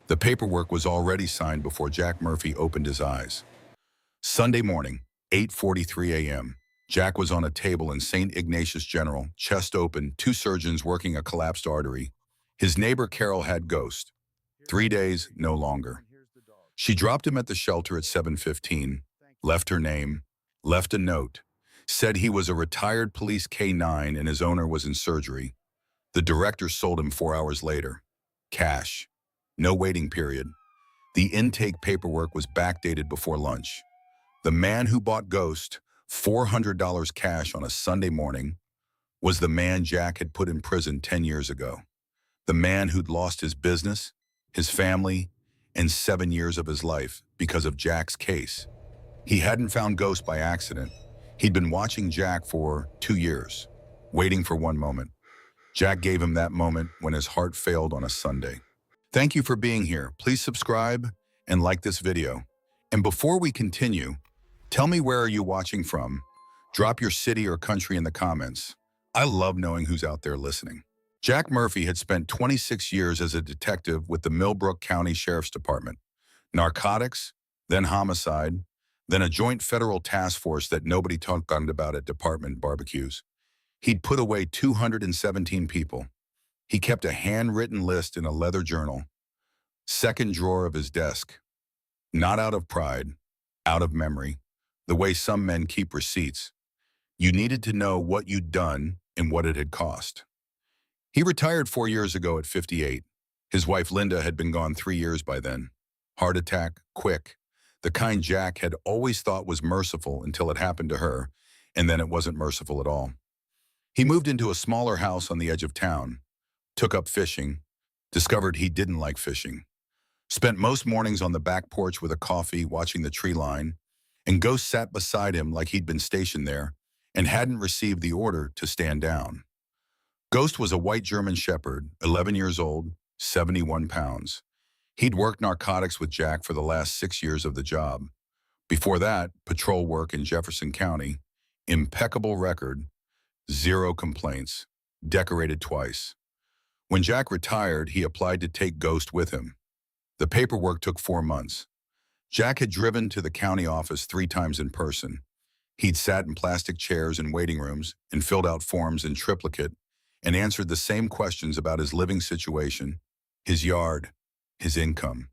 The paperwork was already signed before Jack Murphy opened his eyes. Sunday morning, 8:43 a.m. Jack was on a table in St. Ignatius General, chest open, two surgeons working a collapsed artery. His neighbor Carol had ghost. 3 days, no longer. She dropped him at the shelter at 7:15, left her name, left a note, said he was a retired police K-9 and his owner was in surgery. The director sold him 4 hours later. Cash. No waiting period. The intake paperwork was backdated before lunch. The man who bought Ghost, $400 cash on a Sunday morning, was the man Jack had put in prison 10 years ago. The man who'd lost his business, his family, and 7 years of his life because of Jack's case. He hadn't found Ghost by accident. He'd been watching Jack for 2 years, waiting for one moment. Jack gave him that moment when his heart failed on a Sunday. Thank you for being here. Please subscribe and like this video. And before we continue, tell me, where are you watching from? Drop your city or country in the comments. I love knowing who's out there listening. Jack Murphy had spent 26 years as a detective with the Millbrook County Sheriff's Department. Narcotics, then homicide, then a joint federal task force that nobody talked about at department barbecues. He'd put away 217 people. He kept a handwritten list in a leather journal, second drawer of his desk. Not out of pride, out of memory, the way some men keep receipts. You needed to know what you'd done and what it had cost. He retired 4 years ago at 58. His wife Linda had been gone 3 years by then. Heart attack, quick. The kind Jack had always thought was merciful until it happened to her, and then it wasn't merciful at all. He moved into a smaller house on the edge of town, took up fishing, discovered he didn't like fishing, spent most mornings on the back porch with a coffee watching the tree line, and Ghost sat beside him like he'd been stationed there and hadn't received the order to stand down. Ghost was a white German shepherd, 11 years old, 71 pounds. He'd worked narcotics with Jack for the last 6 years of the job. Before that, patrol work in Jefferson County, impeccable record, 0 complaints, decorated twice. When Jack retired, he applied to take Ghost with him. The paperwork took 4 months. Jack had driven to the county office 3 times in person. He'd sat in plastic chairs in waiting rooms and filled out forms in triplicate and answered the same questions about his living situation, his yard, his income.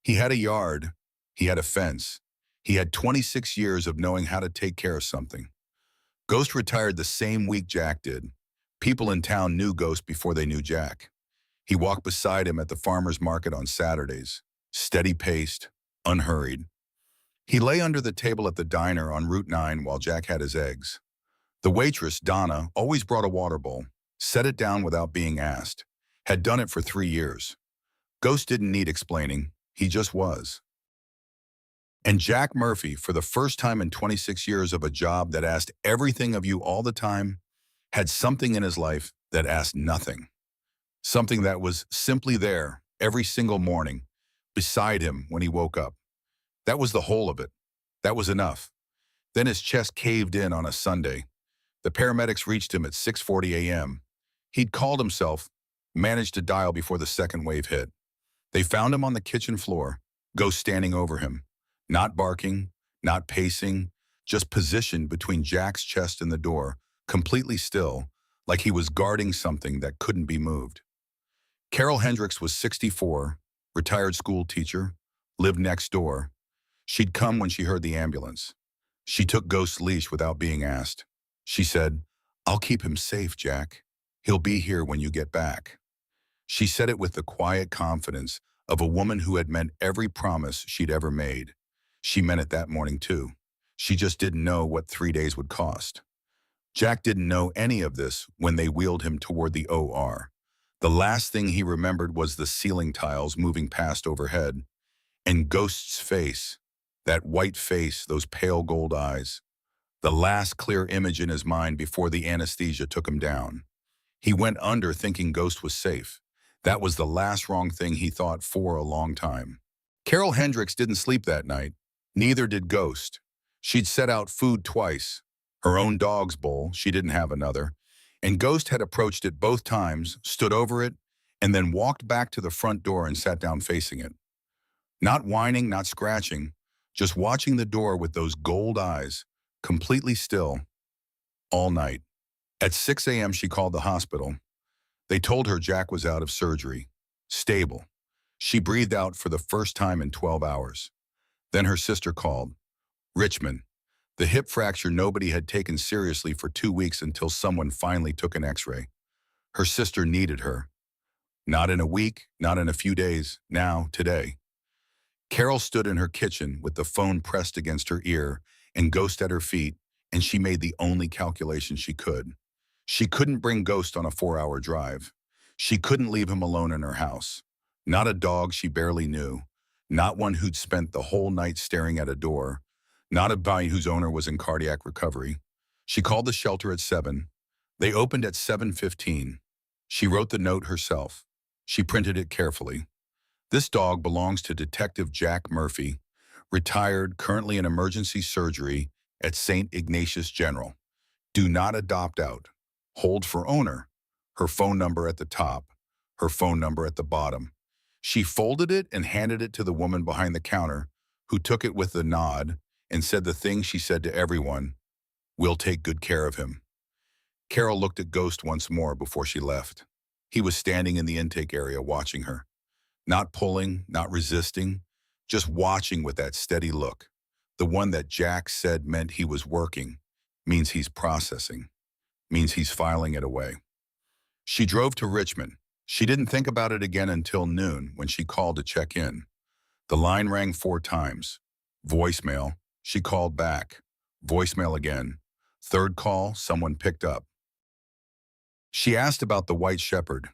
He had a yard, he had a fence. He had 26 years of knowing how to take care of something. Ghost retired the same week Jack did. People in town knew Ghost before they knew Jack. He walked beside him at the farmer's market on Saturdays, steady-paced, unhurried. He lay under the table at the diner on Route 9 while Jack had his eggs. The waitress, Donna, always brought a water bowl, set it down without being asked, had done it for 3 years. Ghost didn't need explaining, he just was. And Jack Murphy, for the first time in 26 years of a job that asked everything of you all the time, had something in his life that asked nothing. Something that was simply there every single morning, beside him when he woke up. That was the whole of it. That was enough. Then his chest caved in on a Sunday. The paramedics reached him at 6:40 a.m. He'd called himself, managed to dial before the second wave hit. They found him on the kitchen floor, Ghost standing over him, not barking, not pacing, just positioned between Jack's chest and the door, completely still, like he was guarding something that couldn't be moved. Carol Hendricks was 64, retired school teacher, lived next door. She'd come when she heard the ambulance. She took Ghost's leash without being asked. She said, "I'll keep him safe, Jack. He'll be here when you get back." She said it with the quiet confidence of a woman who had meant every promise she'd ever made. She meant it that morning too. She just didn't know what 3 days would cost. Jack didn't know any of this when they wheeled him toward the OR. The last thing he remembered was the ceiling tiles moving past overhead, and Ghost's face, that white face, those pale gold eyes. The last clear image in his mind before the anesthesia took him down. He went under thinking Ghost was safe. That was the last wrong thing he thought for a long time. Carol Hendricks didn't sleep that night. Neither did Ghost. She'd set out food twice. Her own dog's bowl, she didn't have another, and Ghost had approached it both times, stood over it, and then walked back to the front door and sat down facing it. Not whining, not scratching, just watching the door with those gold eyes, completely still, all night. At 6 a.m., she called the hospital. They told her Jack was out of surgery, stable. She breathed out for the first time in 12 hours. Then her sister called. Richmond. The hip fracture nobody had taken seriously for 2 weeks until someone finally took an x-ray. Her sister needed her. Not in a week, not in a few days, now, today. Carol stood in her kitchen with the phone pressed against her ear and Ghost at her feet, and she made the only calculation she could. She couldn't bring Ghost on a 4-hour drive. She couldn't leave him alone in her house. Not a dog she barely knew. Not one who'd spent the whole night staring at a door. Not a bite whose owner was in cardiac recovery. She called the shelter at 7. They opened at 7:15. She wrote the note herself. She printed it carefully. This dog belongs to Detective Jack Murphy, retired, currently in emergency surgery at St. Ignatius General. Do not adopt out. Hold for owner. Her phone number at the top. Her phone number at the bottom. She folded it and handed it to the woman behind the counter, who took it with a nod and said the thing she said to everyone, "We'll take good care of him." Carol looked at Ghost once more before she left. He was standing in the intake area watching her. Not pulling, not resisting, just watching with that steady look. The one that Jack said meant he was working, means he's processing, means he's filing it away. She drove to Richmond. She didn't think about it again until noon when she called to check in. The line rang 4 times. Voicemail. She called back. Voicemail again. Third call, someone picked up. She asked about the white shepherd,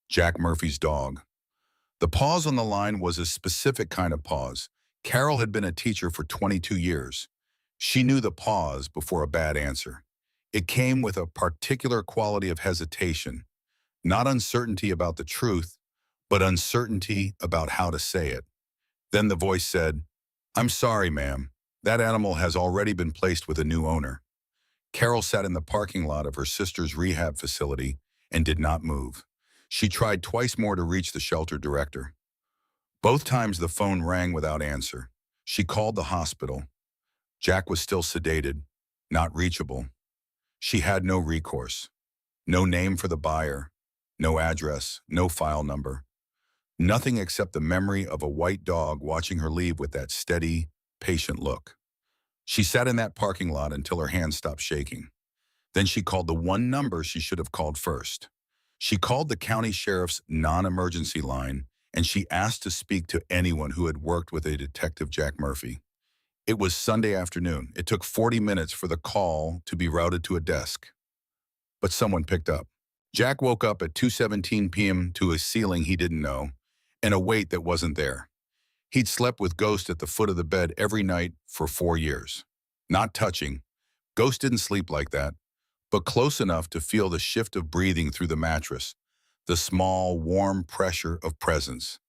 Jack Murphy's dog. The pause on the line was a specific kind of pause. Carol had been a teacher for 22 years. She knew the pause before a bad answer. It came with a particular quality of hesitation, not uncertainty about the truth, but uncertainty about how to say it. Then the voice said, "I'm sorry, ma'am. That animal has already been placed with a new owner." Carol sat in the parking lot of her sister's rehab facility and did not move. She tried twice more to reach the shelter director. Both times the phone rang without answer. She called the hospital. Jack was still sedated, not reachable. She had no recourse. No name for the buyer, no address, no file number. Nothing except the memory of a white dog watching her leave with that steady, patient look. She sat in that parking lot until her hands stopped shaking. Then she called the one number she should have called first. She called the county sheriff's non-emergency line, and she asked to speak to anyone who had worked with a Detective Jack Murphy. It was Sunday afternoon. It took 40 minutes for the call to be routed to a desk. But someone picked up. Jack woke up at 2:17 p.m. to a ceiling he didn't know, and a weight that wasn't there. He'd slept with Ghost at the foot of the bed every night for 4 years. Not touching. Ghost didn't sleep like that, but close enough to feel the shift of breathing through the mattress, the small, warm pressure of presence.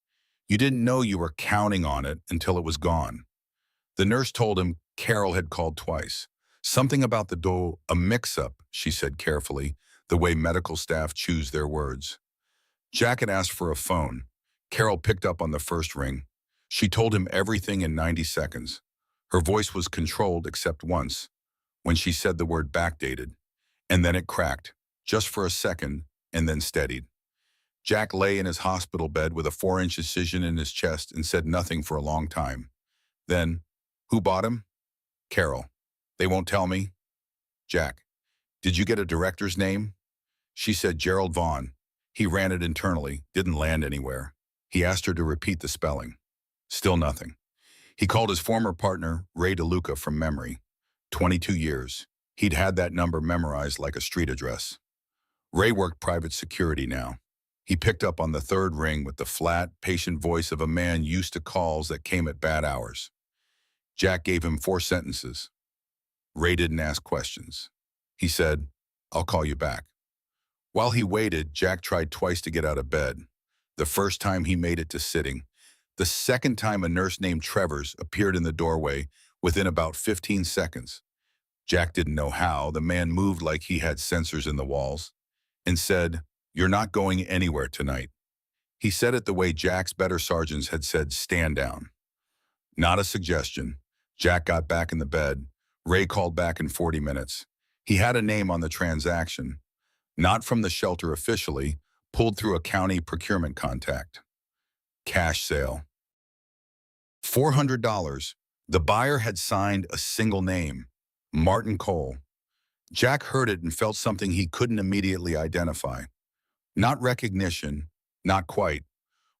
You didn't know you were counting on it until it was gone. The nurse told him Carol had called twice. Something about the door, a mix-up, she said carefully, the way medical staff choose their words. Jack had asked for a phone. Carol picked up on the first ring. She told him everything in 90 seconds. Her voice was controlled except once, when she said the word backdated. And then it cracked, just for a second, and then steadied. Jack lay in his hospital bed with a 4-inch incision in his chest and said nothing for a long time. Then, "Who bought him?" "Carol." "They won't tell me?" "Jack, did you get a director's name?" She said Gerald Vaughn. He ran it internally, didn't land anywhere. He asked her to repeat the spelling. Still nothing. He called his former partner, Ray DeLuca, from memory. 22 years. He'd had that number memorized like a street address. Ray worked private security now. He picked up on the third ring with the flat, patient voice of a man used to calls that came at bad hours. Jack gave him 4 sentences. Ray didn't ask questions. He said, "I'll call you back." While he waited, Jack tried twice to get out of bed. The first time he made it to sitting. The second time a nurse named Travers appeared in the doorway within about 15 seconds. Jack didn't know how. The man moved like he had sensors in the walls and said, "You're not going anywhere tonight." He said it the way Jack's better sergeants had said, stand down. Not a suggestion. Jack got back in the bed. Ray called back in 40 minutes. He had a name on the transaction, not from the shelter officially, pulled through a county procurement contact. Cash sale. $400. The buyer had signed a single name, Martin Cole. Jack heard it and felt something he couldn't immediately identify. Not recognition, not quite.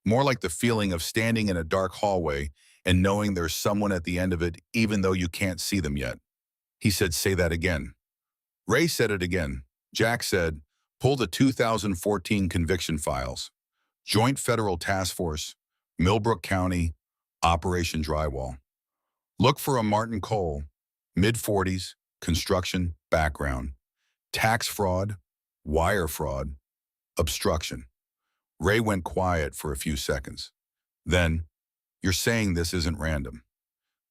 More like the feeling of standing in a dark hallway and knowing there's someone at the end of it even though you can't see them yet. He said, say that again. Ray said it again. Jack said, pull the 2014 conviction files. Joint Federal Task Force, Millbrook County, Operation Drywall. Look for a Martin Cole, mid-40s, construction, background. Tax fraud, wire fraud, obstruction. Ray went quiet for a few seconds. Then, you're saying this isn't random.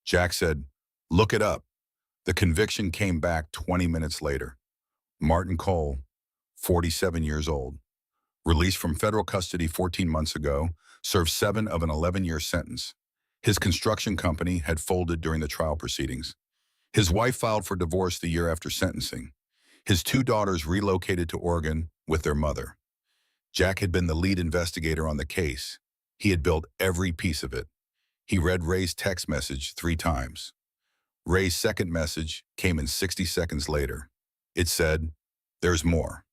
Jack said, look it up. The conviction came back 20 minutes later. Martin Cole, 47 years old. Released from federal custody 14 months ago, served 7 of an 11-year sentence. His construction company had folded during the trial proceedings. His wife filed for divorce the year after sentencing. His 2 daughters relocated to Oregon with their mother. Jack had been the lead investigator on the case. He had built every piece of it. He read Ray's text message 3 times. Ray's second message came in 60 seconds later. It said, there's more.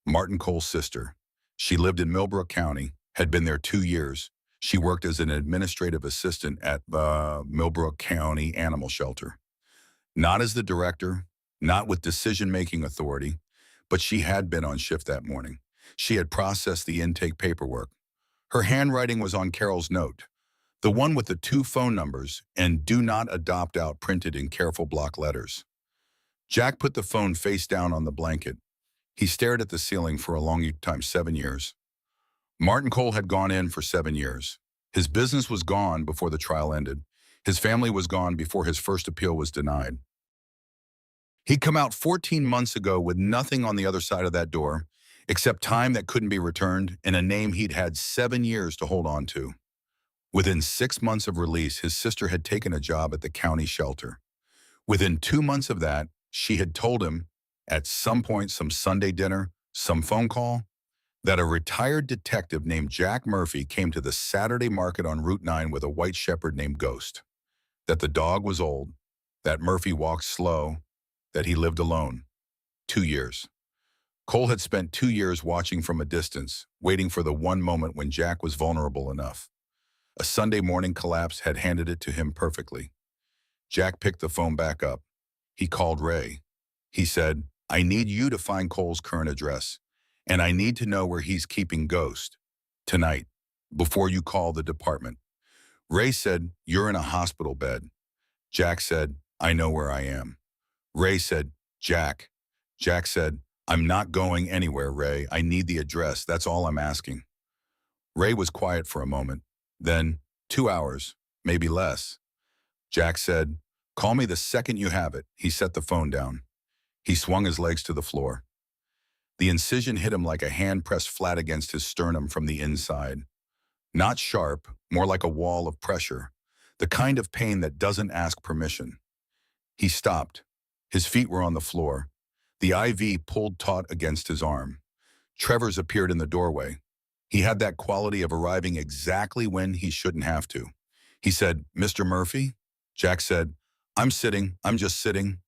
Martin Cole's sister. She lived in Millbrook County, had been there 2 years. She worked as an administrative assistant at the Millbrook County Animal Shelter. Not as the director, not with decision-making authority, but she had been on shift that morning. She had processed the intake paperwork. Her handwriting was on Carol's note, the one with the 2 phone numbers and "Do not adopt out" printed in careful block letters. Jack put the phone face down on the blanket. He stared at the ceiling for a long time, 7 years. Martin Cole had gone in for 7 years. His business was gone before the trial ended. His family was gone before his first appeal was denied. He'd come out 14 months ago with nothing on the other side of that door, except time that couldn't be returned and a name he'd had 7 years to hold on to. Within 6 months of release, his sister had taken a job at the county shelter. Within 2 months of that, she had told him, at some point, some Sunday dinner, some phone call, that a retired detective named Jack Murphy came to the Saturday market on Route 9 with a white shepherd named Ghost, that the dog was old, that Murphy walked slow, that he lived alone. 2 years. Cole had spent 2 years watching from a distance, waiting for the one moment when Jack was vulnerable enough. A Sunday morning collapse had handed it to him perfectly. Jack picked the phone back up. He called Ray. He said, I need you to find Cole's current address, and I need to know where he's keeping Ghost. Tonight, before you call the department. Ray said, you're in a hospital bed. Jack said, I know where I am. Ray said, Jack. Jack said, I'm not going anywhere, Ray. I need the address. That's all I'm asking. Ray was quiet for a moment. Then, 2 hours, maybe less. Jack said, call me the second you have it. He set the phone down. He swung his legs to the floor. The incision hit him like a hand pressed flat against his sternum from the inside. Not sharp, more like a wall of pressure, the kind of pain that doesn't ask permission. He stopped. His feet were on the floor. The IV pulled taut against his arm. Trevor's appeared in the doorway. He had that quality of arriving exactly when he shouldn't have to. He said, Mr. Murphy? Jack said, I'm sitting. I'm just sitting.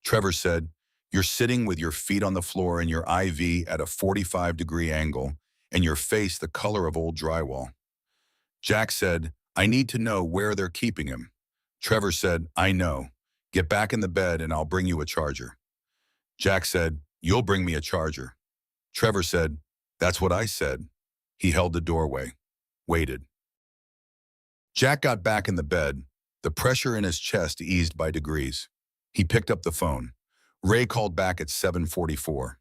Trevor said, you're sitting with your feet on the floor and your IV at a 45-degree angle and your face the color of old drywall. Jack said, I need to know where they're keeping him. Trevor said, I know. Get back in the bed and I'll bring you a charger. Jack said, you'll bring me a charger. Trevor said, that's what I said. He held the doorway, waited. Jack got back in the bed. The pressure in his chest eased by degrees. He picked up the phone. Ray called back at 7:44.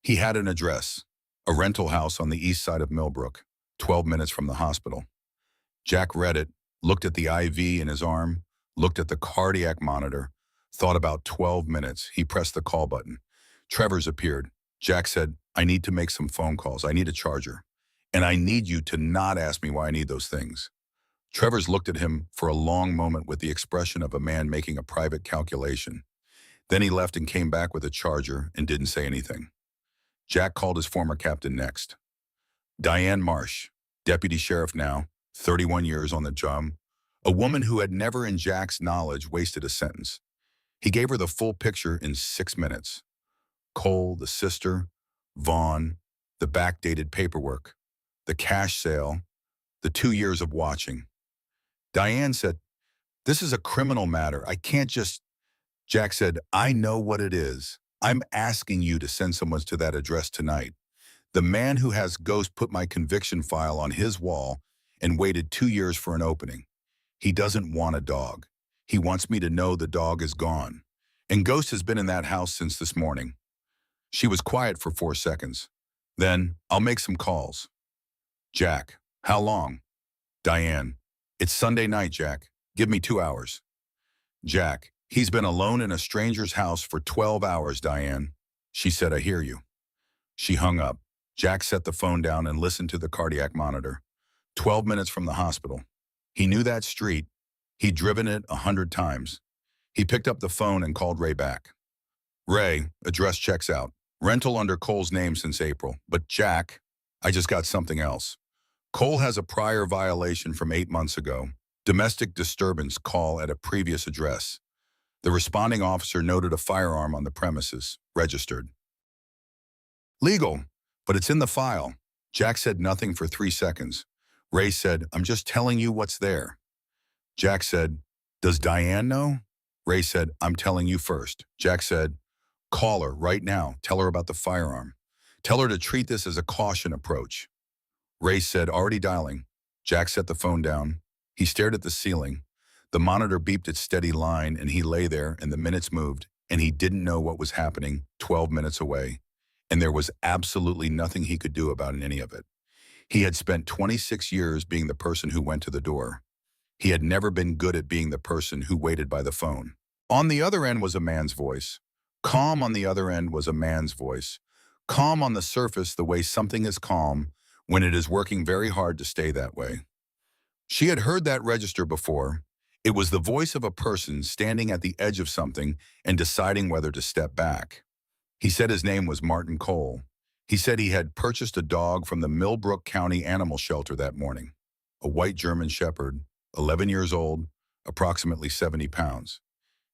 He had an address, a rental house on the east side of Millbrook, 12 minutes from the hospital. Jack read it, looked at the IV in his arm, looked at the cardiac monitor, thought about 12 minutes. He pressed the call button. Trevor's appeared. Jack said, I need to make some phone calls. I need a charger. And I need you to not ask me why I need those things. Travers looked at him for a long moment with the expression of a man making a private calculation. Then he left and came back with a charger and didn't say anything. Jack called his former captain next. Diane Marsh, deputy sheriff now, 31 years on the job, a woman who had never in Jack's knowledge wasted a sentence. He gave her the full picture in 6 minutes. Cole, the sister, Vaughn, the backdated paperwork, the cash sale, the 2 years of watching. Diane said, "This is a criminal matter. I can't just—" Jack said, "I know what it is. I'm asking you to send someone to that address tonight. The man who has Ghost put my conviction file on his wall and waited 2 years for an opening. He doesn't want a dog. He wants me to know the dog is gone. And Ghost has been in that house since this morning." She was quiet for 4 seconds. Then, "I'll make some calls." Jack, "How long?" Diane, "It's Sunday night, Jack. Give me 2 hours." Jack, "He's been alone in a stranger's house for 12 hours, Diane." She said, "I hear you." She hung up. Jack set the phone down and listened to the cardiac monitor. 12 minutes from the hospital. He knew that street. He'd driven it 100 times. He picked up the phone and called Ray back. "Ray, address checks out. Rental under Cole's name since April. But Jack, I just got something else. Cole has a prior violation from 8 months ago. Domestic disturbance call at a previous address. The responding officer noted a firearm on the premises, registered. Legal, but it's in the file." Jack said nothing for 3 seconds. Ray said, "I'm just telling you what's there." Jack said, "Does Diane know?" Ray said, "I'm telling you first." Jack said, "Call her right now. Tell her about the firearm. Tell her to treat this as a caution approach." Ray said, "Already dialing." Jack set the phone down. He stared at the ceiling. The monitor beeped its steady line, and he lay there, and the minutes moved, and he didn't know what was happening 12 minutes away. And there was absolutely nothing he could do about any of it. He had spent 26 years being the person who went to the door. He had never been good at being the person who waited by the phone. On the other end was a man's voice. Calm on the other end was a man's voice. Calm on the surface the way something is calm when it is working very hard to stay that way. She had heard that register before. It was the voice of a person standing at the edge of something and deciding whether to step back. He said his name was Martin Cole. He said he had purchased a dog from the Millbrook County Animal Shelter that morning. A white German Shepherd, 11 years old, approximately 70 pounds.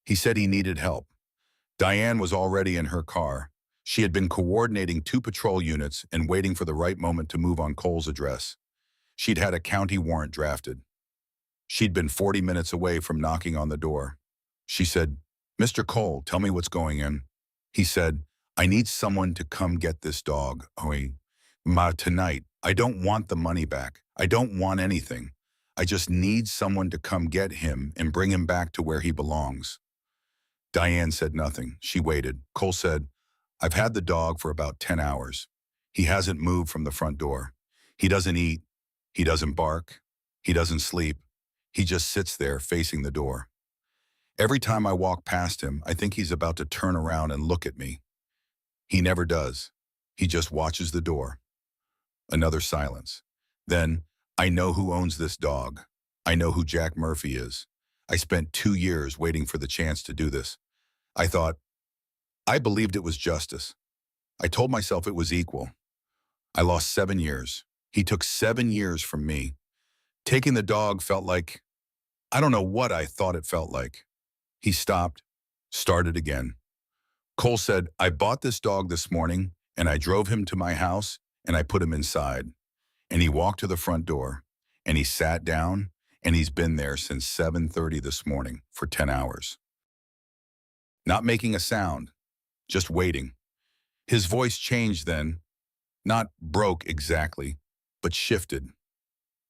He said he needed help. Diane was already in her car. She had been coordinating 2 patrol units and waiting for the right moment to move on Cole's address. She'd had a county warrant drafted. She'd been 40 minutes away from knocking on the door. She said, "Mr. Cole, tell me what's going on." He said, "I need someone to come get this dog. Tonight. I don't want the money back. I don't want anything. I just need someone to come get him and bring him back to where he belongs." Diane said nothing. She waited. Cole said, "I've had the dog for about 10 hours. He hasn't moved from the front door. He doesn't eat. He doesn't bark. He doesn't sleep. He just sits there facing the door. Every time I walk past him, I think he's about to turn around and look at me. He never does. He just watches the door." Another silence. Then, "I know who owns this dog. I know who Jack Murphy is. I spent 2 years waiting for the chance to do this. I believed it was justice. I told myself it was equal. I lost 7 years. He took 7 years from me. Taking the dog felt like, I don't know what I thought it felt like." He stopped, started again. Cole said, "I bought this dog this morning, and I drove him to my house, and I put him inside. And he walked to the front door, and he sat down, and he's been there since 7:30 this morning for 10 hours. Not making a sound, just waiting." His voice changed then, not broke exactly, but shifted.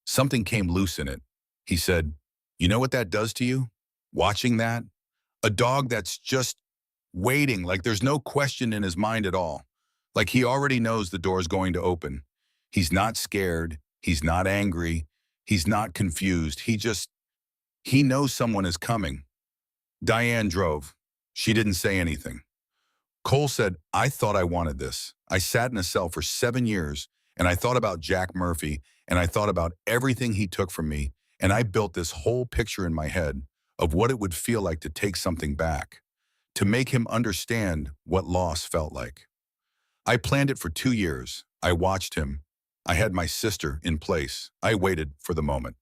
Something came loose in it. He said, "You know what that does to you? Watching that? A dog that's just waiting, like there's no question in his mind at all. Like he already knows the door's going to open. He's not scared. He's not angry. He's not confused. He knows someone is coming." Diane drove. She didn't say anything. Cole said, "I thought I wanted this. I sat in a cell for 7 years, And I thought about Jack Murphy, and I thought about everything he took from me, and I built this whole picture in my head of what it would feel like to take something back, to make him understand what loss felt like. I planned it for 2 years. I watched him. I had my sister in place. I waited for the moment.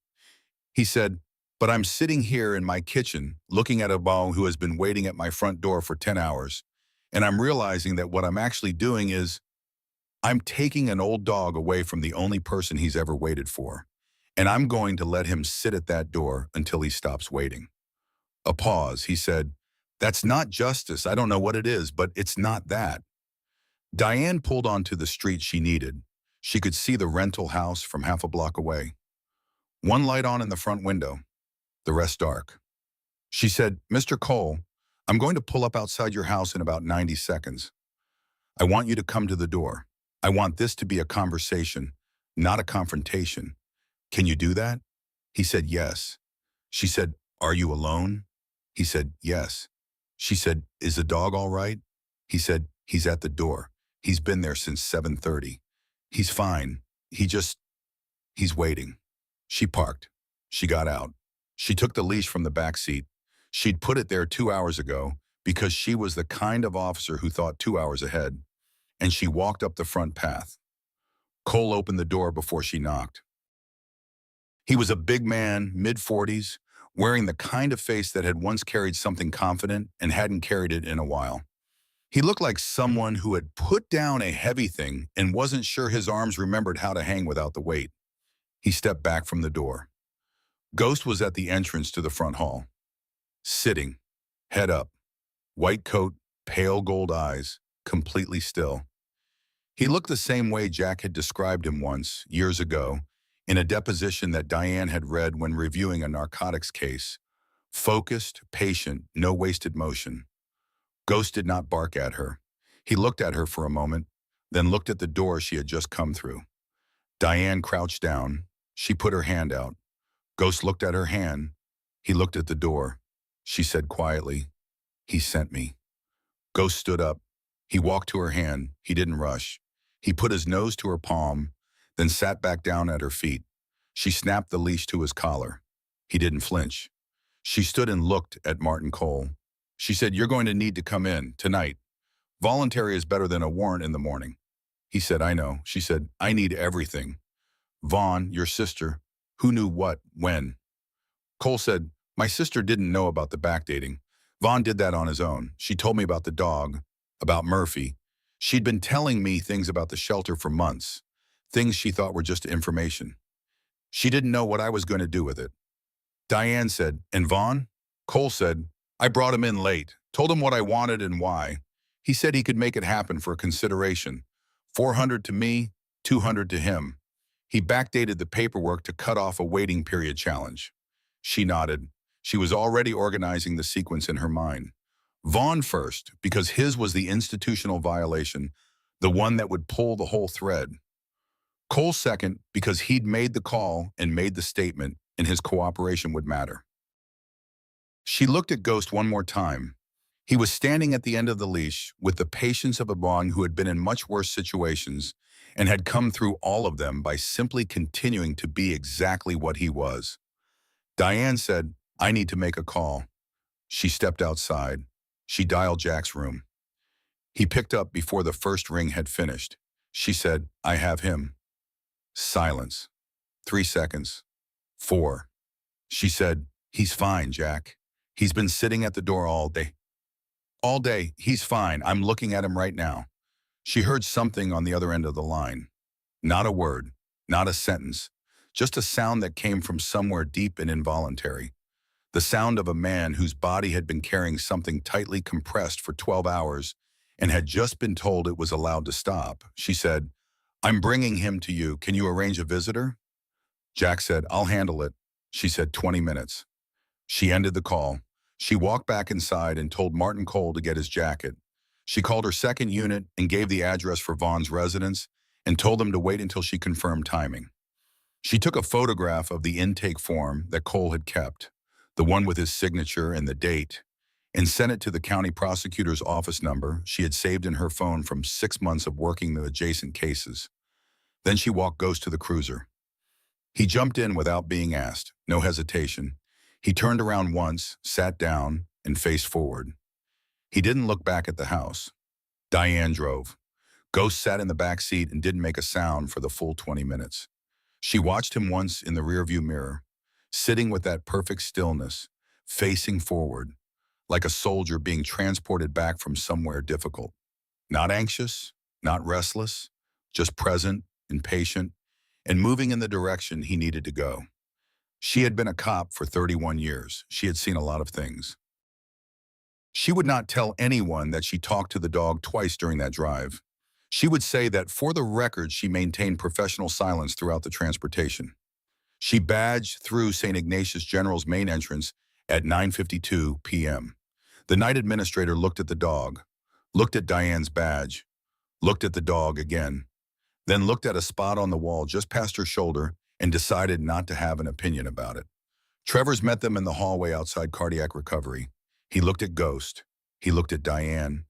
He said, but I'm sitting here in my kitchen looking at a ball who has been waiting at my front door for 10 hours, and I'm realizing that what I'm actually doing is I'm taking an old dog away from the only person he's ever waited for, and I'm going to let him sit at that door until he stops waiting. A pause. He said, that's not justice. I don't know what it is, but it's not that. Diane pulled onto the street she needed. She could see the rental house from half a block away. One light on in the front window, the rest dark. She said, Mr. Cole, I'm going to pull up outside your house in about 90 seconds. I want you to come to the door. I want this to be a conversation, not a confrontation. Can you do that? He said, yes. She said, are you alone? He said, yes. She said, is the dog all right? He said, he's at the door. He's been there since 7:30. He's fine. He's waiting. She parked. She got out. She took the leash from the back seat. She'd put it there 2 hours ago because she was the kind of officer who thought 2 hours ahead. And she walked up the front path. Cole opened the door before she knocked. He was a big man, mid-40s, wearing the kind of face that had once carried something confident and hadn't carried it in a while. He looked like someone who had put down a heavy thing and wasn't sure his arms remembered how to hang without the weight. He stepped back from the door. Ghost was at the entrance to the front hall, sitting, head up, white coat, pale gold eyes, completely still. He looked the same way Jack had described him once, years ago, in a deposition that Diane had read when reviewing a narcotics case. Focused, patient, no wasted motion. Ghost did not bark at her. He looked at her for a moment, then looked at the door she had just come through. Diane crouched down. She put her hand out. Ghost looked at her hand. He looked at the door. She said quietly, he sent me. Ghost stood up. He walked to her hand. He didn't rush. He put his nose to her palm, then sat back down at her feet. She snapped the leash to his collar. He didn't flinch. She stood and looked at Martin Cole. She said, you're going to need to come in tonight. Voluntary is better than a warrant in the morning. He said, I know. She said, I need everything. Vaughn, your sister, who knew what, when? Cole said, my sister didn't know about the backdating. Vaughn did that on his own. She told me about the dog, about Murphy. She'd been telling me things about the shelter for months, things she thought were just information. She didn't know what I was going to do with it. Diane said, and Vaughn? Cole said, I brought him in late, told him what I wanted and why. He said he could make it happen for a consideration. 400 to me, 200 to him. He backdated the paperwork to cut off a waiting period challenge. She nodded. She was already organizing the sequence in her mind. Vaughn first, because his was the institutional violation, the one that would pull the whole thread. Cole second, because he'd made the call and made the statement, and his cooperation would matter. She looked at Ghost one more time. He was standing at the end of the leash with the patience of a bond who had been in much worse situations and had come through all of them by simply continuing to be exactly what he was. Diane said, I need to make a call. She stepped outside. She dialed Jack's room. He picked up before the first ring had finished. She said, I have him. Silence. 3 seconds. 4. She said, he's fine, Jack. He's been sitting at the door all day. All day, he's fine. I'm looking at him right now. She heard something on the other end of the line. Not a word, not a sentence, just a sound that came from somewhere deep and involuntary. The sound of a man whose body had been carrying something tightly compressed for 12 hours and had just been told it was allowed to stop. She said, I'm bringing him to you. Can you arrange a visitor? Jack said, I'll handle it. She said, 20 minutes. She ended the call. She walked back inside and told Martin Cole to get his jacket. She called her second unit and gave the address for Vaughn's residence and told them to wait until she confirmed timing. She took a photograph of the intake form that Cole had kept, the one with his signature and the date, and sent it to the county prosecutor's office number she had saved in her phone from 6 months of working the adjacent cases. Then she walked Ghost to the cruiser. He jumped in without being asked, no hesitation. He turned around once, sat down, and faced forward. He didn't look back at the house. Diane drove. Ghost sat in the back seat and didn't make a sound for the full 20 minutes. She watched him once in the rearview mirror, sitting with that perfect stillness, facing forward, like a soldier being transported back from somewhere difficult. Not anxious, not restless, just present and patient, and moving in the direction he needed to go. She had been a cop for 31 years. She had seen a lot of things. She would not tell anyone that she talked to the dog twice during that drive. She would say that for the record, she maintained professional silence throughout the transportation. She badged through St. Ignatius General's main entrance at 9:52 p.m. The night administrator looked at the dog, looked at Diane's badge, looked at the dog again, then looked at a spot on the wall just past her shoulder and decided not to have an opinion about it. Travers met them in the hallway outside cardiac recovery. He looked at Ghost. He looked at Diane.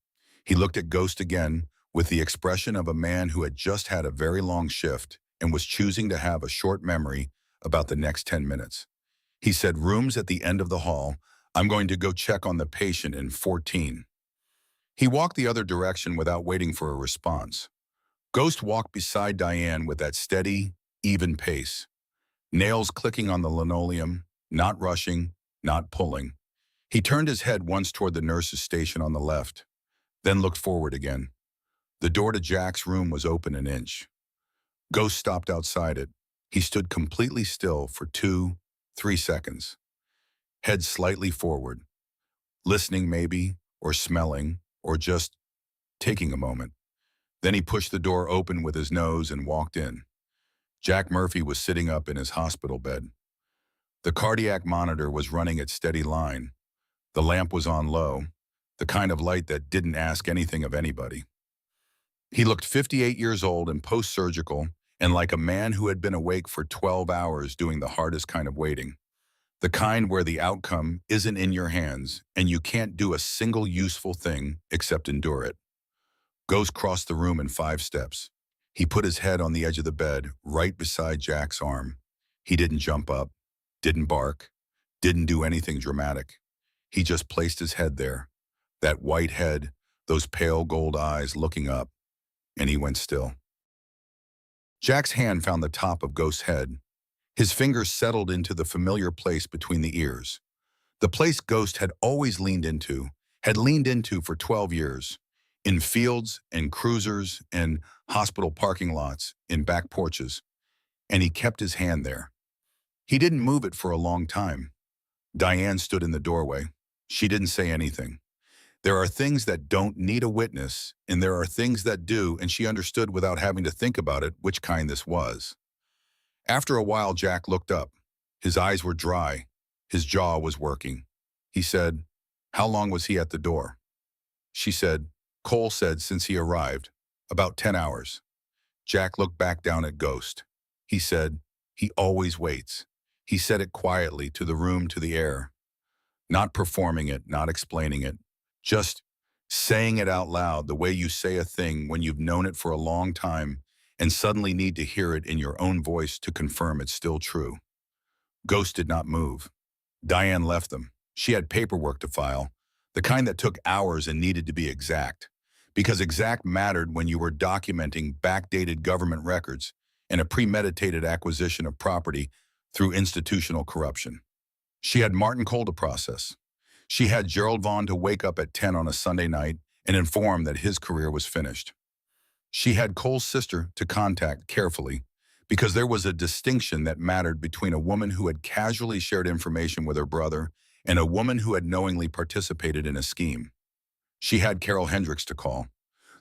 He looked at Ghost again with the expression of a man who had just had a very long shift and was choosing to have a short memory about the next 10 minutes. He said, "Rooms at the end of the hall. I'm going to go check on the patient in 14. He walked the other direction without waiting for a response. Ghost walked beside Diane with that steady, even pace. Nails clicking on the linoleum, not rushing, not pulling. He turned his head once toward the nurse's station on the left, then looked forward again. The door to Jack's room was open an inch. Ghost stopped outside it. He stood completely still for 2, 3 seconds, head slightly forward, listening maybe, or smelling, or just taking a moment. Then he pushed the door open with his nose and walked in. Jack Murphy was sitting up in his hospital bed. The cardiac monitor was running at steady line. The lamp was on low, the kind of light that didn't ask anything of anybody. He looked 58 years old and post-surgical, and like a man who had been awake for 12 hours doing the hardest kind of waiting. The kind where the outcome isn't in your hands and you can't do a single useful thing except endure it. Ghost crossed the room in 5 steps. He put his head on the edge of the bed, right beside Jack's arm. He didn't jump up, didn't bark, didn't do anything dramatic. He just placed his head there, that white head, those pale gold eyes looking up, and he went still. Jack's hand found the top of Ghost's head. His fingers settled into the familiar place between the ears. The place Ghost had always had leaned into for 12 years, in fields and cruisers and hospital parking lots, in back porches, and he kept his hand there. He didn't move it for a long time. Diane stood in the doorway. She didn't say anything. There are things that don't need a witness, and there are things that do, and she understood without having to think about it which kind this was. After a while, Jack looked up. His eyes were dry. His jaw was working. He said, "How long was he at the door?" She said, "Cole said since he arrived, about 10 hours. Jack looked back down at Ghost. He said, "He always waits." He said it quietly, to the room, to the air. Not performing it, not explaining it. Just saying it out loud the way you say a thing when you've known it for a long time and suddenly need to hear it in your own voice to confirm it's still true. Ghost did not move. Diane left them. She had paperwork to file, the kind that took hours and needed to be exact, because exact mattered when you were documenting backdated government records and a premeditated acquisition of property through institutional corruption. She had Martin Cole to process. She had Gerald Vaughn to wake up at 10 on a Sunday night and inform that his career was finished. She had Cole's sister to contact carefully because there was a distinction that mattered between a woman who had casually shared information with her brother and a woman who had knowingly participated in a scheme. She had Carol Hendricks to call.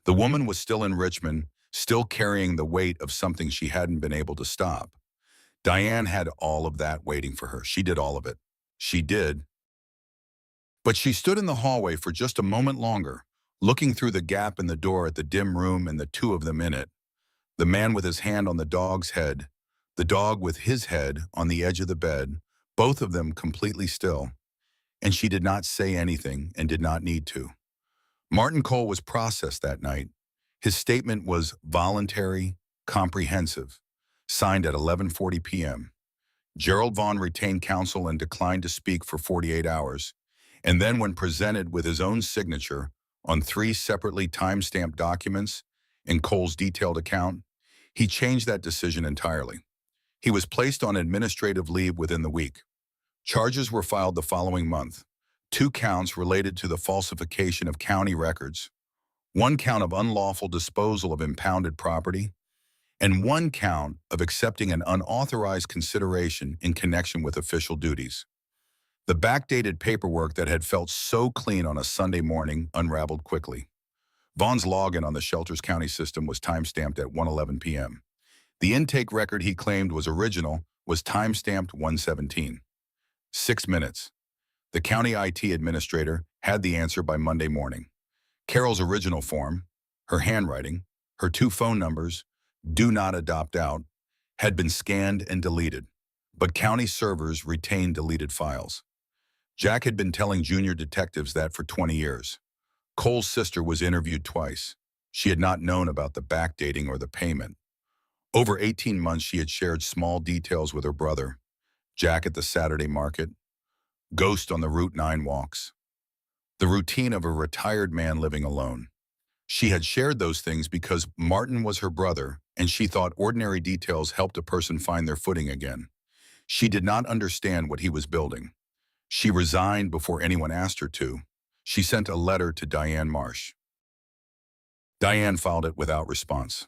The woman was still in Richmond, still carrying the weight of something she hadn't been able to stop. Diane had all of that waiting for her. She did all of it. She did. But she stood in the hallway for just a moment longer, looking through the gap in the door at the dim room and the two of them in it. The man with his hand on the dog's head, the dog with his head on the edge of the bed, both of them completely still. And she did not say anything and did not need to. Martin Cole was processed that night. His statement was voluntary, comprehensive, signed at 11:40 p.m. Gerald Vaughn retained counsel and declined to speak for 48 hours, and then when presented with his own signature on three separately time-stamped documents in Cole's detailed account, he changed that decision entirely. He was placed on administrative leave within the week. Charges were filed the following month. 2 counts related to the falsification of county records, 1 count of unlawful disposal of impounded property, and 1 count of accepting an unauthorized consideration in connection with official duties. The backdated paperwork that had felt so clean on a Sunday morning unraveled quickly. Vaughn's login on the Shelters County system was timestamped at 1:11 p.m. The intake record he claimed was original was timestamped 1:17. 6 minutes. The county IT administrator had the answer by Monday morning. Carol's original form, her handwriting, her 2 phone numbers, "Do not adopt out," had been scanned and deleted, but county servers retained deleted files. Jack had been telling junior detectives that for 20 years. Cole's sister was interviewed twice. She had not known about the backdating or the payment. Over 18 months, she had shared small details with her brother, Jack at the Saturday market, Ghost on the Route 9 walks, the routine of a retired man living alone. She had shared those things because Martin was her brother, and she thought ordinary details helped a person find their footing again. She did not understand what he was building. She resigned before anyone asked her to. She sent a letter to Diane Marsh. Diane filed it without response.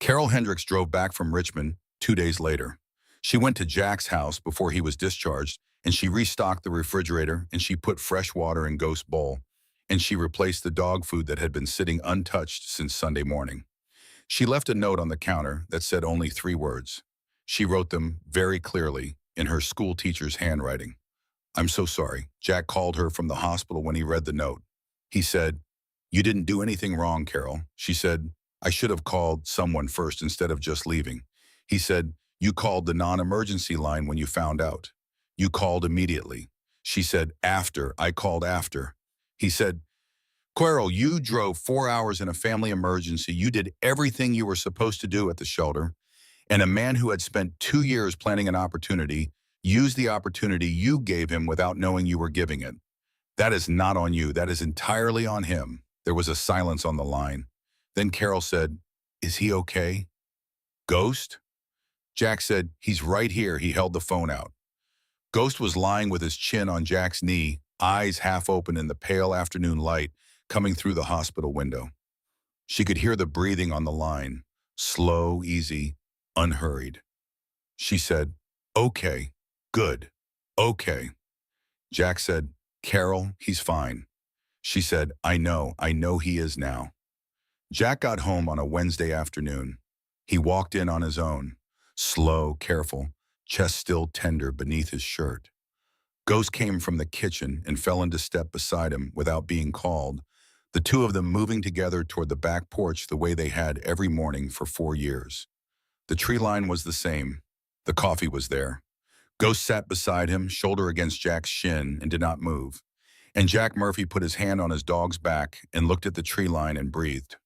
Carol Hendricks drove back from Richmond 2 days later. She went to Jack's house before he was discharged, and she restocked the refrigerator, and she put fresh water in Ghost's bowl, and she replaced the dog food that had been sitting untouched since Sunday morning. She left a note on the counter that said only 3 words. She wrote them very clearly in her school teacher's handwriting. "I'm so sorry." Jack called her from the hospital when he read the note. He said, "You didn't do anything wrong, Carol." She said, "I should have called someone first instead of just leaving." He said, "You called the non-emergency line when you found out. You called immediately." She said, "After. I called after." He said, "Carol, you drove 4 hours in a family emergency. You did everything you were supposed to do at the shelter. And a man who had spent 2 years planning an opportunity used the opportunity you gave him without knowing you were giving it. That is not on you. That is entirely on him." There was a silence on the line. Then Carol said, "Is he okay?" "Ghost?" Jack said, "He's right here." He held the phone out. Ghost was lying with his chin on Jack's knee, eyes half open in the pale afternoon light coming through the hospital window. She could hear the breathing on the line, slow, easy, unhurried. She said, "Okay, good, okay." Jack said, "Carol, he's fine." She said, I know he is now." Jack got home on a Wednesday afternoon. He walked in on his own, slow, careful, chest still tender beneath his shirt. Ghost came from the kitchen and fell into step beside him without being called, the two of them moving together toward the back porch the way they had every morning for 4 years. The tree line was the same. The coffee was there. Ghost sat beside him, shoulder against Jack's shin, and did not move. And Jack Murphy put his hand on his dog's back and looked at the tree line and breathed.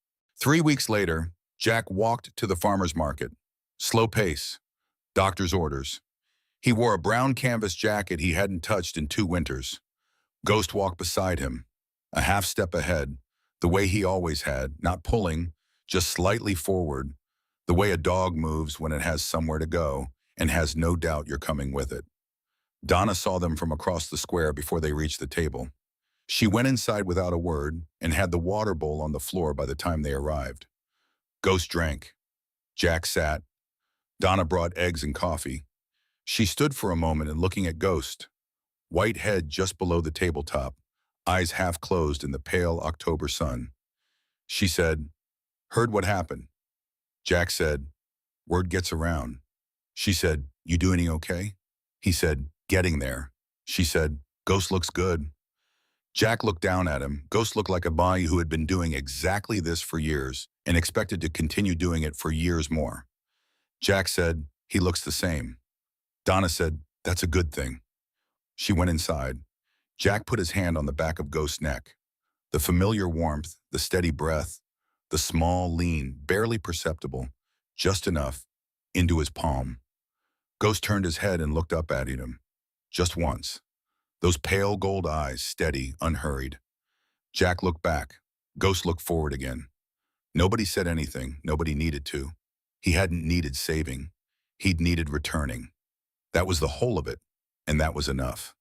3 weeks later, Jack walked to the farmer's market. Slow pace. Doctor's orders. He wore a brown canvas jacket he hadn't touched in 2 winters. Ghost walked beside him, a half step ahead, the way he always had, not pulling, just slightly forward, the way a dog moves when it has somewhere to go and has no doubt you're coming with it. Donna saw them from across the square before they reached the table. She went inside without a word and had the water bowl on the floor by the time they arrived. Ghost drank. Jack sat. Donna brought eggs and coffee. She stood for a moment and looking at Ghost, white head just below the tabletop, eyes half closed in the pale October sun. She said, "Heard what happened?" Jack said, "Word gets around." She said, "You doing okay?" He said, "Getting there." She said, "Ghost looks good." Jack looked down at him. Ghost looked like a boy who had been doing exactly this for years and expected to continue doing it for years more. Jack said, "He looks the same." Donna said, "That's a good thing." She went inside. Jack put his hand on the back of Ghost's neck. The familiar warmth, the steady breath, the small, lean, barely perceptible, Just enough. Into his palm. Ghost turned his head and looked up at him. Just once. Those pale gold eyes, steady, unhurried. Jack looked back. Ghost looked forward again. Nobody said anything. Nobody needed to. He hadn't needed saving. He'd needed returning. That was the whole of it, and that was enough.